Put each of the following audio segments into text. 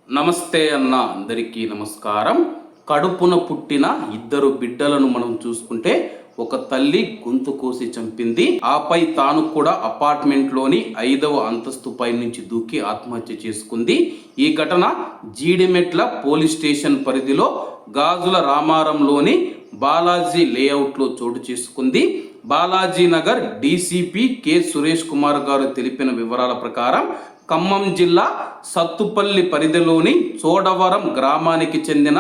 నమస్తే అన్న అందరికీ నమస్కారం. కడుపున పుట్టిన ఇద్దరు బిడ్డలను మనం చూసుకుంటే ఒక తల్లి గొంతు కోసి చంపింది. ఆపై తాను కూడా అపార్ట్మెంట్లోని 5వ అంతస్తు పై నుంచి దూకి ఆత్మహత్య చేసుకుంది. ఈ ఘటన జీడిమెట్ల పోలీస్ స్టేషన్ పరిధిలో గాజుల రామారంలోని బాలాజీ లేఅవుట్లో చోటు చేసుకుంది. బాలాజీ నగర్ డీసీపీ కె సురేష్ కుమార్ గారు తెలిపిన వివరాల ప్రకారం ఖమ్మం జిల్లా సత్తుపల్లి పరిధిలోని చోడవరం గ్రామానికి చెందిన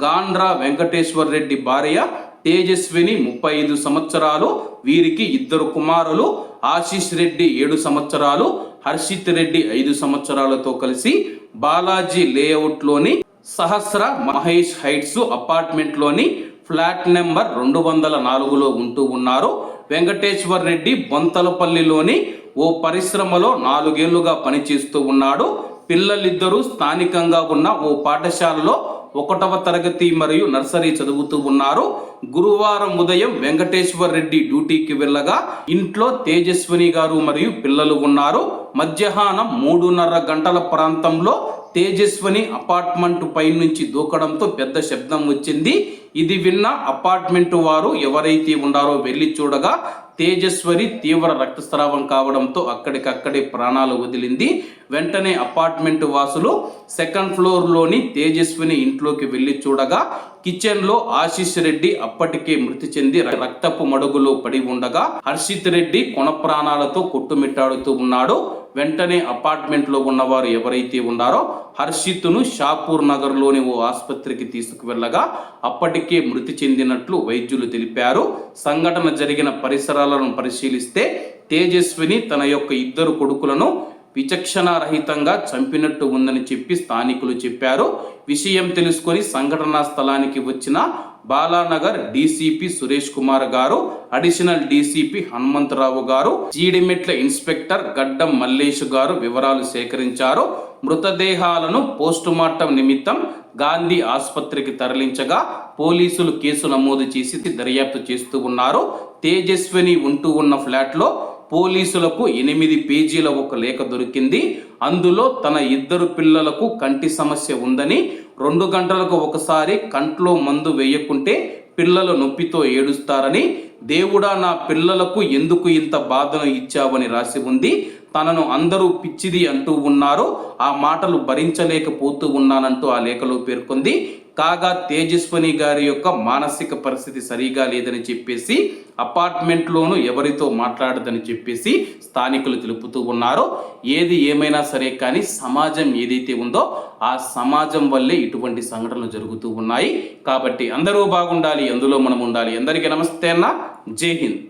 గాండ్రా వెంకటేశ్వర్ రెడ్డి భార్య తేజస్విని 35 సంవత్సరాలు. వీరికి ఇద్దరు కుమారులు ఆశీష్ రెడ్డి 7 సంవత్సరాలు, హర్షిత్ రెడ్డి 5 సంవత్సరాలతో కలిసి బాలాజీ లేఅవుట్లోని సహస్ర మహేష్ హైట్స్ అపార్ట్మెంట్లోని ఫ్లాట్ నెంబర్ 204లో ఉంటూ ఉన్నారు. వెంకటేశ్వర్ రెడ్డి బొంతలపల్లిలోని ఓ పరిశ్రమలో 4 ఏళ్లుగా పనిచేస్తూ ఉన్నాడు. పిల్లలిద్దరూ స్థానికంగా ఉన్న ఓ పాఠశాలలో 1వ తరగతి మరియు నర్సరీ చదువుతూ ఉన్నారు. గురువారం ఉదయం వెంకటేశ్వర్ రెడ్డి డ్యూటీకి వెళ్ళగా ఇంట్లో తేజస్విని గారు మరియు పిల్లలు ఉన్నారు. మధ్యాహ్నం 3:30 గంటల ప్రాంతంలో తేజస్విని అపార్ట్మెంట్ పై నుంచి దూకడంతో పెద్ద శబ్దం వచ్చింది. ఇది విన్న అపార్ట్మెంట్ వారు ఎవరైతే ఉన్నారో వెళ్లి చూడగా తేజస్వరి తీవ్ర రక్తస్రావం కావడంతో అక్కడికక్కడే ప్రాణాలు వదిలింది. వెంటనే అపార్ట్మెంట్ వాసులు 2nd ఫ్లోర్లోని తేజస్విని ఇంట్లోకి వెళ్లి చూడగా కిచెన్లో ఆశీష్ రెడ్డి అప్పటికే మృతి చెంది రక్తపు మడుగులో పడి ఉండగా హర్షిత్ రెడ్డి కొన ప్రాణాలతో కొట్టుమిట్టాడుతూ ఉన్నాడు. వెంటనే అపార్ట్మెంట్లో ఉన్నవారు ఎవరైతే ఉన్నారో హర్షిత్ను షాపూర్ నగర్లోని ఓ ఆసుపత్రికి తీసుకువెళ్లగా అప్పటికే మృతి చెందినట్లు వైద్యులు తెలిపారు. సంఘటన జరిగిన పరిసరాలను పరిశీలిస్తే తేజస్విని తన యొక్క 2 కొడుకులను విచక్షణారహితంగా చంపినట్టు ఉందని చెప్పి స్థానికులు చెప్పారు. విషయం తెలుసుకొని సంఘటనా స్థలానికి వచ్చిన బాలానగర్ డీసీపీ సురేష్ కుమార్ గారు, అడిషనల్ డీసీపీ హనుమంతరావు గారు, జీడిమెట్ల ఇన్స్పెక్టర్ గడ్డం మల్లేష్ గారు వివరాలు సేకరించారు. మృతదేహాలను పోస్టుమార్టం నిమిత్తం గాంధీ ఆసుపత్రికి తరలించగా పోలీసులు కేసు నమోదు చేసి దర్యాప్తు చేస్తూ ఉన్నారు. తేజస్విని ఉంటూ ఉన్న ఫ్లాట్లో పోలీసులకు 8 పేజీల ఒక లేఖ దొరికింది. అందులో తన 2 పిల్లలకు కంటి సమస్య ఉందని, 2 గంటలకు ఒకసారి కంట్లో మందు వేయకుంటే పిల్లలు నొప్పితో ఏడుస్తారని, దేవుడా నా పిల్లలకు ఎందుకు ఇంత బాధను ఇచ్చావని రాసి ఉంది. తనను అందరూ పిచ్చిది అంటూ ఉన్నారు. ఆ మాటలు భరించలేకపోతూ ఉన్నానంటూ ఆ లేఖలో పేర్కొంది. కాగా తేజస్విని గారి యొక్క మానసిక పరిస్థితి సరిగా లేదని చెప్పేసి అపార్ట్మెంట్లోనూ ఎవరితో మాట్లాడదని చెప్పేసి స్థానికులు తెలుపుతూ ఉన్నారు. ఏది ఏమైనా సరే కానీ సమాజం ఏదైతే ఉందో ఆ సమాజం వల్లే ఇటువంటి సంఘటనలు జరుగుతూ ఉన్నాయి. కాబట్టి అందరూ బాగుండాలి, అందులో మనం ఉండాలి. అందరికీ నమస్తే అన్న, జై హింద్.